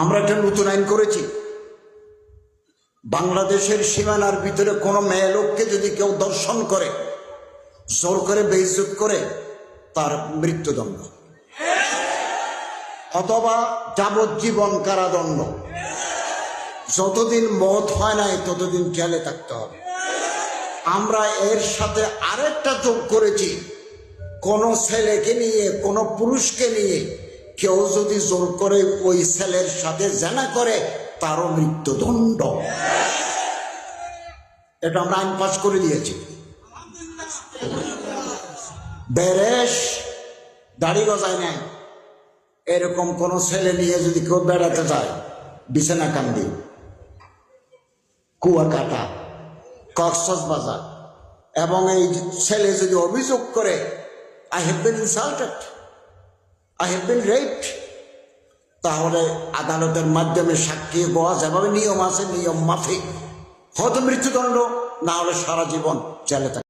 আমরা একটা নতুন আইন করেছি, বাংলাদেশের সীমানার ভিতরে কোনো মেয়ে লোককে যদি কেউ দর্শন করে, জোর করে বেইজ্জত করে, তার মৃত্যুদণ্ড অথবা যাবজ্জীবন কারাদণ্ড। যতদিন মওত হয় নাই ততদিন জেলে থাকতে হবে। আমরা এর সাথে আরেকটা যোগ করেছি, কোন ছেলেকে নিয়ে, কোন পুরুষকে নিয়ে কেউ যদি জোর করে ওই ছেলের সাথে জেনা করে, তারও মৃত্যুদণ্ড। এটা আমরা আইন পাস করে দিয়েছি। বেরেশ দাড়ি গজায় নাই এরকম কোন ছেলে নিয়ে যদি কেউ বেড়াতে যায়, বিছানা কান্দি, কুয়াকাটা, কক্সবাজার, এবং এই ছেলে যদি অভিযোগ করে I have been insulted, I have been raped, তাহলে আদালতের মাধ্যমে সাক্ষী হওয়া যেভাবে নিয়ম আছে, নিয়ম মাফিক হয়তো মৃত্যুদণ্ড, না হলে সারা জীবন জেলে থাকে।